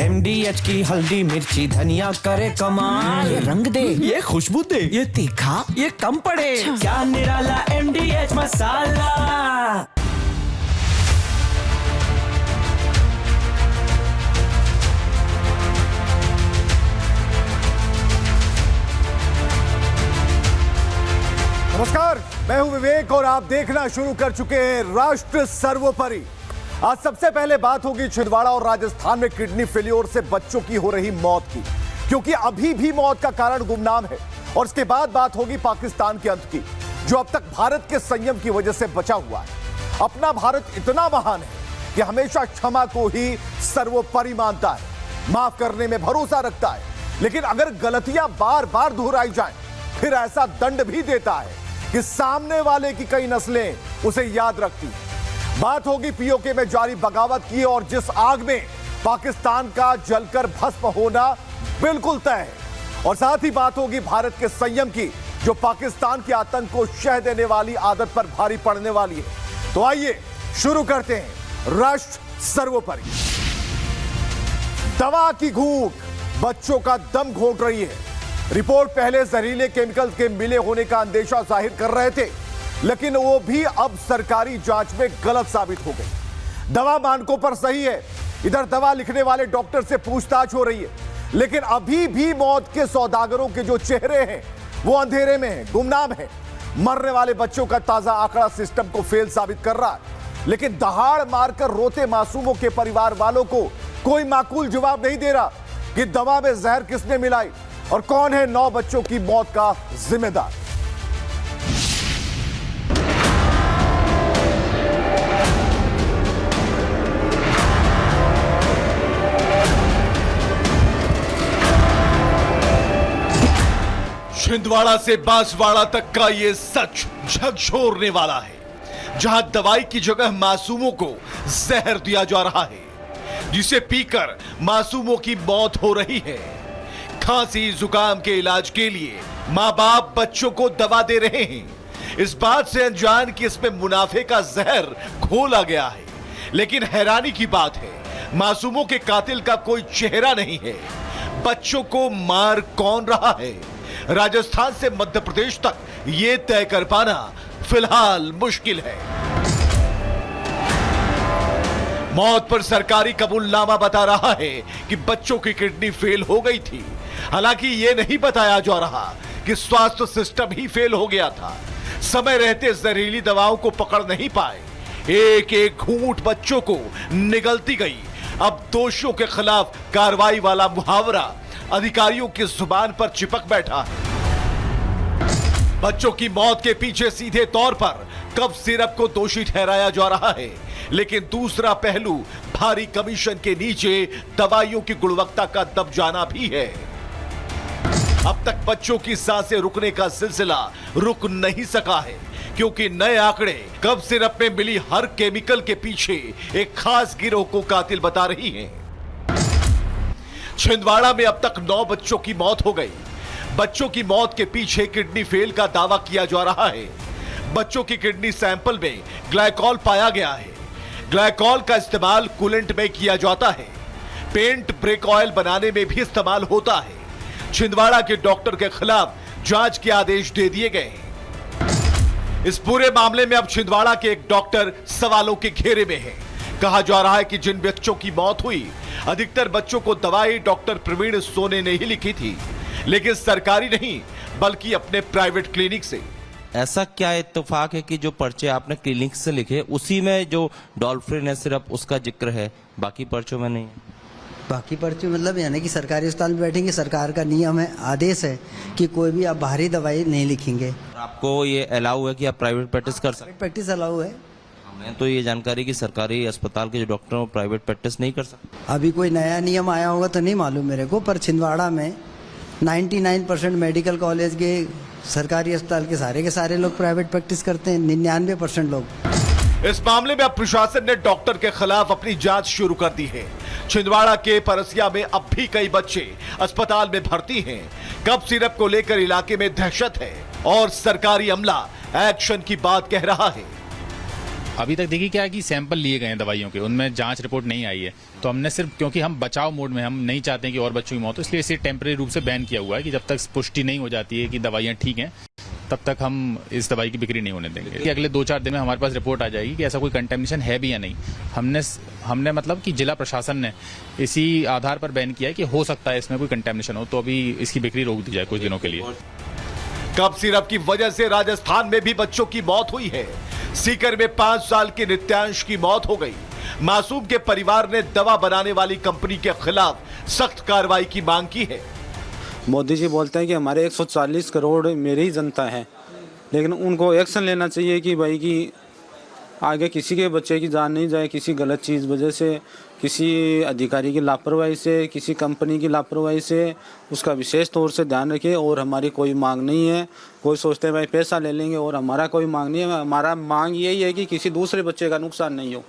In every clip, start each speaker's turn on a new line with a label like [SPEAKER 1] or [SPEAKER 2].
[SPEAKER 1] MDH की हल्दी मिर्ची धनिया करे कमाल।
[SPEAKER 2] ये रंग दे,
[SPEAKER 1] ये खुशबू दे,
[SPEAKER 2] ये तीखा,
[SPEAKER 1] ये कम पड़े। क्या निराला MDH मसाला।
[SPEAKER 3] नमस्कार, मैं हूं विवेक और आप देखना शुरू कर चुके हैं राष्ट्र सर्वोपरि। आज सबसे पहले बात होगी छिंदवाड़ा और राजस्थान में किडनी फेलियर से बच्चों की हो रही मौत की, क्योंकि अभी भी मौत का कारण गुमनाम है। और इसके बाद बात होगी पाकिस्तान के अंत की, जो अब तक भारत के संयम की वजह से बचा हुआ है। अपना भारत इतना महान है कि हमेशा क्षमा को ही सर्वोपरि मानता है, माफ करने में भरोसा रखता है, लेकिन अगर गलतियां बार बार दोहराई जाएं, फिर ऐसा दंड भी देता है कि सामने वाले की कई नस्लें उसे याद रखती हैं। बात होगी पीओके में जारी बगावत की, और जिस आग में पाकिस्तान का जलकर भस्म होना बिल्कुल तय है। और साथ ही बात होगी भारत के संयम की, जो पाकिस्तान के आतंक को शह देने वाली आदत पर भारी पड़ने वाली है। तो आइए शुरू करते हैं राष्ट्र सर्वोपरि। दवा की घूंट बच्चों का दम घोंट रही है। रिपोर्ट पहले जहरीले केमिकल के मिले होने का अंदेशा जाहिर कर रहे थे, लेकिन वो भी अब सरकारी जांच में गलत साबित हो गई। दवा मानकों पर सही है, इधर दवा लिखने वाले डॉक्टर से पूछताछ हो रही है, लेकिन अभी भी मौत के सौदागरों के जो चेहरे हैं वो अंधेरे में हैं, गुमनाम हैं। मरने वाले बच्चों का ताजा आंकड़ा सिस्टम को फेल साबित कर रहा है, लेकिन दहाड़ मारकर रोते मासूमों के परिवार वालों को कोई माकूल जवाब नहीं दे रहा कि दवा में जहर किसने मिलाई और कौन है 9 बच्चों की मौत का जिम्मेदार।
[SPEAKER 4] छिंदवाड़ा से बांसवाड़ा तक का ये सच झकझोरने वाला है, जहां दवाई की जगह मासूमों को जहर दिया जा रहा है, जिसे पीकर मासूमों की मौत हो रही है। खांसी जुकाम के इलाज के लिए मां बाप बच्चों को दवा दे रहे हैं, इस बात से अनजान कि इसमें मुनाफे का जहर घोला गया है। लेकिन हैरानी की बात है, मासूमों के कातिल का कोई चेहरा नहीं है। बच्चों को मार कौन रहा है, राजस्थान से मध्य प्रदेश तक यह तय कर पाना फिलहाल मुश्किल है। मौत पर सरकारी कबूलनामा बता रहा है कि बच्चों की किडनी फेल हो गई थी। हालांकि यह नहीं बताया जा रहा कि स्वास्थ्य सिस्टम ही फेल हो गया था। समय रहते जहरीली दवाओं को पकड़ नहीं पाए, एक एक घूंट बच्चों को निगलती गई। अब दोषियों के खिलाफ कार्रवाई वाला मुहावरा अधिकारियों की जुबान पर चिपक बैठा है। बच्चों की मौत के पीछे सीधे तौर पर कफ सिरप को दोषी ठहराया जा रहा है, लेकिन दूसरा पहलू भारी कमीशन के नीचे दवाइयों की गुणवत्ता का दब जाना भी है। अब तक बच्चों की सांसें रुकने का सिलसिला रुक नहीं सका है, क्योंकि नए आंकड़े कफ सिरप में मिली हर केमिकल के पीछे एक खास गिरोह को कातिल बता रही हैं। छिंदवाड़ा में अब तक 9 बच्चों की मौत हो गई। बच्चों की मौत के पीछे किडनी फेल का दावा किया जा रहा है। बच्चों की किडनी सैंपल में ग्लाइकॉल पाया गया है। ग्लाइकॉल का इस्तेमाल कूलेंट में किया जाता है, पेंट ब्रेक ऑयल बनाने में भी इस्तेमाल होता है। छिंदवाड़ा के डॉक्टर के खिलाफ जांच के आदेश दे दिए गए हैं। इस पूरे मामले में अब छिंदवाड़ा के एक डॉक्टर सवालों के घेरे में है। कहा जा रहा है कि जिन बच्चों की मौत हुई, अधिकतर बच्चों को दवाई डॉक्टर प्रवीण सोने ने ही लिखी थी, लेकिन सरकारी नहीं बल्कि अपने प्राइवेट क्लिनिक से।
[SPEAKER 5] ऐसा क्या इत्तेफाक है कि जो पर्चे आपने क्लिनिक से लिखे उसी में जो डॉल्फ्रिन है सिर्फ उसका जिक्र है, बाकी पर्चों में नहीं?
[SPEAKER 6] बाकी पर्चे मतलब यानी कि सरकारी अस्पताल में बैठेंगे, सरकार का नियम है, आदेश है कि कोई भी आप बाहरी दवाई नहीं लिखेंगे।
[SPEAKER 5] आपको ये अलाउ है कि आप प्राइवेट प्रैक्टिस कर सकते?
[SPEAKER 6] प्रैक्टिस अलाउ है।
[SPEAKER 5] हमें तो ये जानकारी कि सरकारी अस्पताल के जो डॉक्टर हैं प्राइवेट प्रैक्टिस नहीं कर सकते।
[SPEAKER 6] अभी कोई नया नियम आया होगा तो नहीं मालूम मेरे को, पर छिंदवाड़ा में 99% मेडिकल कॉलेज के सरकारी अस्पताल के सारे लोग प्राइवेट प्रैक्टिस करते हैं, 99% लोग।
[SPEAKER 4] इस मामले में अब प्रशासन ने डॉक्टर के खिलाफ अपनी जांच शुरू कर दी है। छिंदवाड़ा के परसिया में अब भी कई बच्चे अस्पताल में भर्ती हैं। कफ सिरप को लेकर इलाके में दहशत है और सरकारी अमला एक्शन की बात कह रहा है।
[SPEAKER 2] अभी तक देखिए क्या है कि सैंपल लिए गए हैं दवाइयों के, उनमें जांच रिपोर्ट नहीं आई है, तो हमने सिर्फ क्योंकि हम बचाव मोड में, हम नहीं चाहते हैं कि और बच्चों की मौत हो, इसलिए इसे टेम्परेरी रूप से बैन किया हुआ है कि जब तक पुष्टि नहीं हो जाती है कि दवाइयाँ ठीक हैं तब तक हम इस दवाई की बिक्री नहीं होने देंगे। कि अगले 2-4 दिन में हमारे पास रिपोर्ट आ जाएगी कि ऐसा कोई कंटेमिनेशन है भी या नहीं। हमने मतलब कि जिला प्रशासन ने इसी आधार पर बैन किया है कि हो सकता है इसमें कोई कंटेमिनेशन हो, तो अभी इसकी बिक्री रोक दी जाए कुछ दिनों के लिए।
[SPEAKER 4] कफ सिरप की वजह से राजस्थान में भी बच्चों की मौत हुई है। सीकर में 5 साल के नित्यांश की मौत हो गई। मासूम के परिवार ने दवा बनाने वाली कंपनी के खिलाफ सख्त कार्रवाई की मांग की है।
[SPEAKER 7] मोदी जी बोलते हैं कि हमारे 140 करोड़ मेरी ही जनता है, लेकिन उनको एक्शन लेना चाहिए कि भाई कि आगे किसी के बच्चे की जान नहीं जाए किसी गलत चीज़ वजह से, किसी अधिकारी की लापरवाही से, किसी कंपनी की लापरवाही से। उसका विशेष तौर से ध्यान रखें। और हमारी कोई मांग नहीं है, कोई सोचते हैं भाई पैसा ले लेंगे, और हमारा कोई मांग नहीं है। हमारा मांग यही है कि किसी दूसरे बच्चे का नुकसान नहीं हो।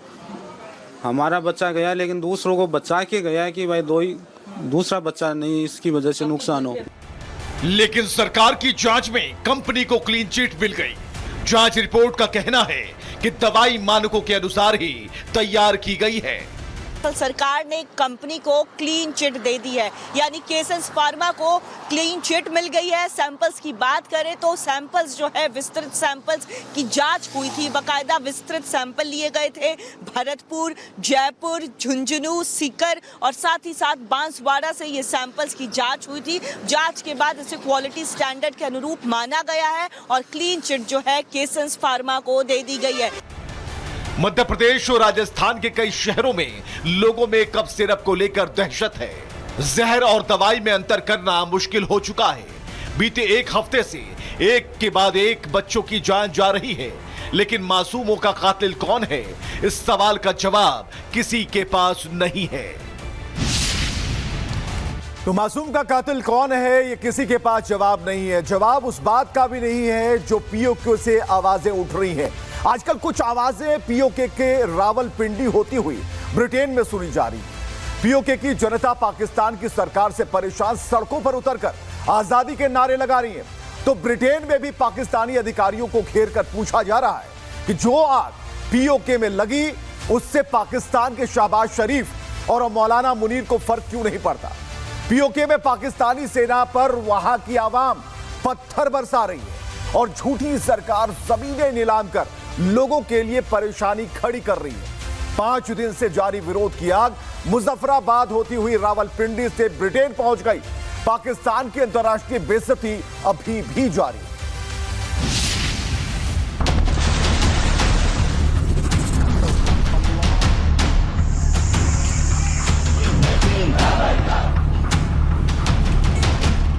[SPEAKER 7] हमारा बच्चा गया लेकिन दूसरों को बचा के गया कि भाई दूसरा बच्चा नहीं इसकी वजह से नुकसान हो।
[SPEAKER 4] लेकिन सरकार की जांच में कंपनी को क्लीन चिट मिल गई। जांच रिपोर्ट का कहना है कि दवाई मानकों के अनुसार ही तैयार की गई है।
[SPEAKER 8] सरकार ने कंपनी को क्लीन चिट दे दी है, यानी केसेंस फार्मा को क्लीन चिट मिल गई है। सैंपल्स की बात करें तो सैंपल्स जो है विस्तृत सैंपल्स की जांच हुई थी, बकायदा विस्तृत सैंपल लिए गए थे। भरतपुर, जयपुर, झुंझुनू, सीकर और साथ ही साथ बांसवाड़ा से ये सैंपल्स की जांच हुई थी। जांच के बाद इसे क्वालिटी स्टैंडर्ड के अनुरूप माना गया है और क्लीन चिट जो है केसेंस फार्मा को दे दी गई है।
[SPEAKER 4] मध्य प्रदेश और राजस्थान के कई शहरों में लोगों में कफ सिरप को लेकर दहशत है। जहर और दवाई में अंतर करना मुश्किल हो चुका है। बीते 1 हफ्ते से एक के बाद एक बच्चों की जान जा रही है, लेकिन मासूमों का कातिल कौन है, इस सवाल का जवाब किसी के पास नहीं है।
[SPEAKER 3] तो मासूम का कातिल कौन है, ये किसी के पास जवाब नहीं है। जवाब उस बात का भी नहीं है जो पीओके से आवाजें उठ रही हैं। आजकल कुछ आवाजें पीओके के रावलपिंडी होती हुई ब्रिटेन में सुनी जा रही। पीओके की जनता पाकिस्तान की सरकार से परेशान सड़कों पर उतरकर आजादी के नारे लगा रही है। तो ब्रिटेन में भी पाकिस्तानी अधिकारियों को घेर कर पूछा जा रहा है कि जो आग पीओके में लगी उससे पाकिस्तान के शहबाज शरीफ और मौलाना मुनीर को फर्क क्यों नहीं पड़ता। पीओके में पाकिस्तानी सेना पर वहां की आवाम पत्थर बरसा रही है और झूठी सरकार जमीनें नीलाम कर लोगों के लिए परेशानी खड़ी कर रही है। 5 दिन से जारी विरोध की आग मुजफ्फराबाद होती हुई रावलपिंडी से ब्रिटेन पहुंच गई। पाकिस्तान की अंतर्राष्ट्रीय बेइज्जती अभी भी जारी है।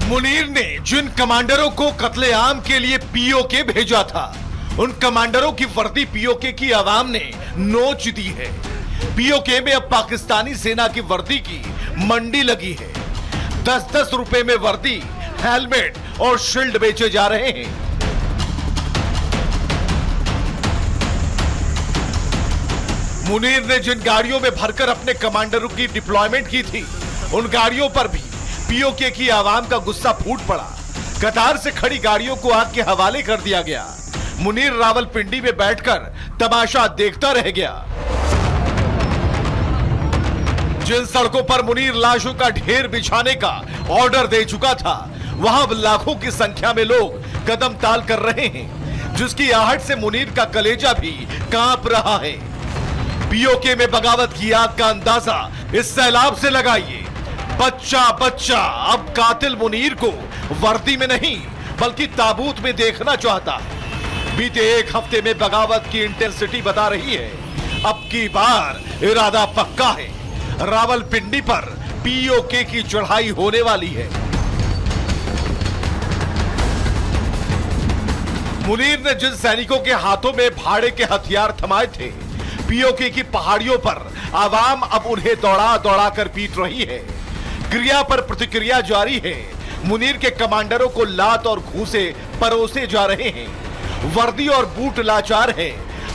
[SPEAKER 4] मुनीर ने जिन कमांडरों को कत्लेआम के लिए पीओके भेजा था, उन कमांडरों की वर्दी पीओके की आवाम ने नोच दी है। पीओके में अब पाकिस्तानी सेना की वर्दी की मंडी लगी है। 10-10 रुपए में वर्दी, हेलमेट और शील्ड बेचे जा रहे हैं। मुनीर ने जिन गाड़ियों में भरकर अपने कमांडरों की डिप्लॉयमेंट की थी, उन गाड़ियों पर भी पीओके की आवाम का गुस्सा फूट पड़ा। कतार से खड़ी गाड़ियों को आग के हवाले कर दिया गया। मुनीर रावलपिंडी में बैठकर तमाशा देखता रह गया। जिन सड़कों पर मुनीर लाशों का ढेर बिछाने का ऑर्डर दे चुका था, वहां लाखों की संख्या में लोग कदम ताल कर रहे हैं, जिसकी आहट से मुनीर का कलेजा भी कांप रहा है। पीओके में बगावत की आग का अंदाजा इस सैलाब से लगाइए। बच्चा बच्चा अब कातिल मुनीर को वर्दी में नहीं बल्कि ताबूत में देखना चाहता है। बीते 1 हफ्ते में बगावत की इंटेंसिटी बता रही है, अब की बार इरादा पक्का है। रावलपिंडी पर पीओके की चढ़ाई होने वाली है। मुनीर ने जिन सैनिकों के हाथों में भाड़े के हथियार थमाए थे, पीओके की पहाड़ियों पर आवाम अब उन्हें दौड़ा दौड़ा कर पीट रही है। क्रिया पर प्रतिक्रिया जारी है। मुनीर के कमांडरों को लात और घूंसे परोसे जा रहे हैं। वर्दी और बूट लाचार है।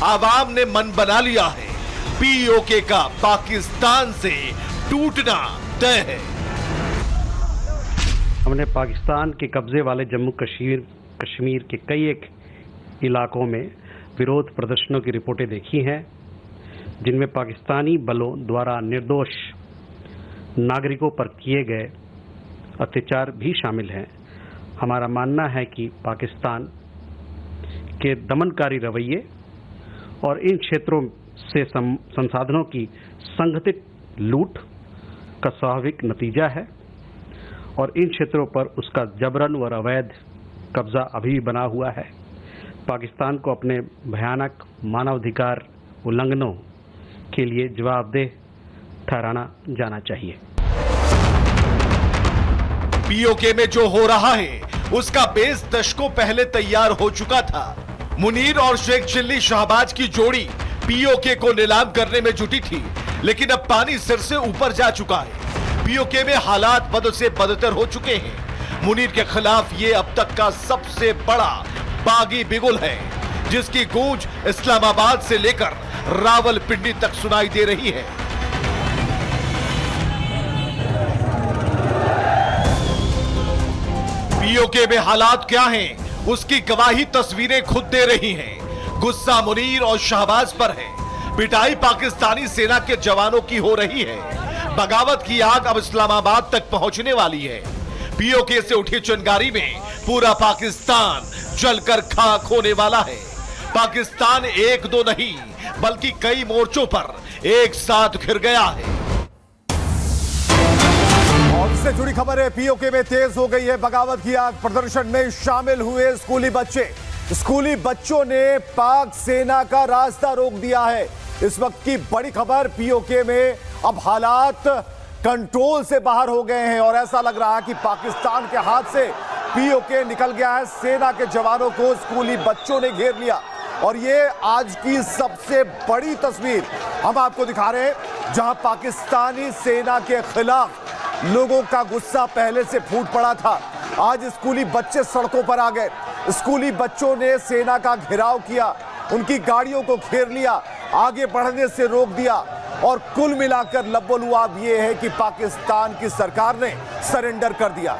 [SPEAKER 4] आवाम ने मन बना लिया है, पीओके का पाकिस्तान से टूटना तय है।
[SPEAKER 9] हमने पाकिस्तान के कब्जे वाले जम्मू कश्मीर के कई एक इलाकों में विरोध प्रदर्शनों की रिपोर्टें देखी हैं जिनमें पाकिस्तानी बलों द्वारा निर्दोष नागरिकों पर किए गए अत्याचार भी शामिल हैं। हमारा मानना है कि पाकिस्तान के दमनकारी रवैये और इन क्षेत्रों से संसाधनों की संगठित लूट का स्वाभाविक नतीजा है और इन क्षेत्रों पर उसका जबरन और अवैध कब्जा अभी भी बना हुआ है। पाकिस्तान को अपने भयानक मानवाधिकार उल्लंघनों के लिए जवाबदेह ठहराना जाना चाहिए।
[SPEAKER 4] पीओके में जो हो रहा है उसका बेस दशकों पहले तैयार हो चुका था। मुनीर और शेख चिल्ली शहबाज की जोड़ी पीओके को नीलाम करने में जुटी थी, लेकिन अब पानी सिर से ऊपर जा चुका है। पीओके में हालात बद से बदतर हो चुके हैं। मुनीर के खिलाफ ये अब तक का सबसे बड़ा बागी बिगुल है, जिसकी गूंज इस्लामाबाद से लेकर रावलपिंडी तक सुनाई दे रही है। पीओके में हालात क्या हैं, उसकी गवाही तस्वीरें खुद दे रही हैं। गुस्सा मुनीर और शहबाज पर है। पिटाई पाकिस्तानी सेना के जवानों की हो रही है। बगावत की आग अब इस्लामाबाद तक पहुंचने वाली है। पीओके से उठी चिंगारी में पूरा पाकिस्तान जलकर खाक होने वाला है। पाकिस्तान एक दो नहीं बल्कि कई मोर्चों पर एक साथ घिर गया है।
[SPEAKER 3] और इससे जुड़ी खबर है, पीओके में तेज हो गई है बगावत की आग। प्रदर्शन में शामिल हुए स्कूली बच्चे। स्कूली बच्चों ने पाक सेना का रास्ता रोक दिया है। इस वक्त की बड़ी खबर, पीओके में अब हालात कंट्रोल से बाहर हो गए हैं और ऐसा लग रहा है कि पाकिस्तान के हाथ से पीओके निकल गया है। सेना के जवानों को स्कूली बच्चों ने घेर लिया और ये आज की सबसे बड़ी तस्वीर हम आपको दिखा रहे हैं, जहां पाकिस्तानी सेना के खिलाफ लोगों का गुस्सा पहले से फूट पड़ा था। आज स्कूली बच्चे सड़कों पर आ गए। स्कूली बच्चों ने सेना का घेराव किया, उनकी गाड़ियों को घेर लिया, आगे बढ़ने से रोक दिया और कुल मिलाकर लब्बो-लुआब ये है कि पाकिस्तान की सरकार ने सरेंडर कर दिया।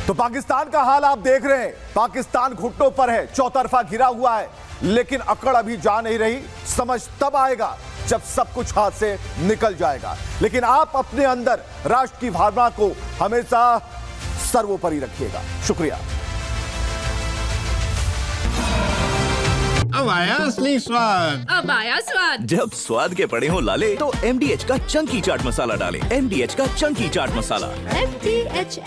[SPEAKER 3] तो पाकिस्तान का हाल आप देख रहे हैं। पाकिस्तान घुटनों पर है, चौतरफा घिरा हुआ है, लेकिन अकड़ अभी जा नहीं रही। समझ तब आएगा जब सब कुछ हाथ से निकल जाएगा। लेकिन आप अपने अंदर राष्ट्र की भावना को हमेशा सर्वोपरि रखिएगा। शुक्रिया।
[SPEAKER 10] अब आया असली स्वाद।
[SPEAKER 1] अब आया स्वाद।
[SPEAKER 11] जब स्वाद के पड़े हो लाले तो MDH का चंकी चाट मसाला डालें। MDH का चंकी चाट मसाला।
[SPEAKER 1] MDH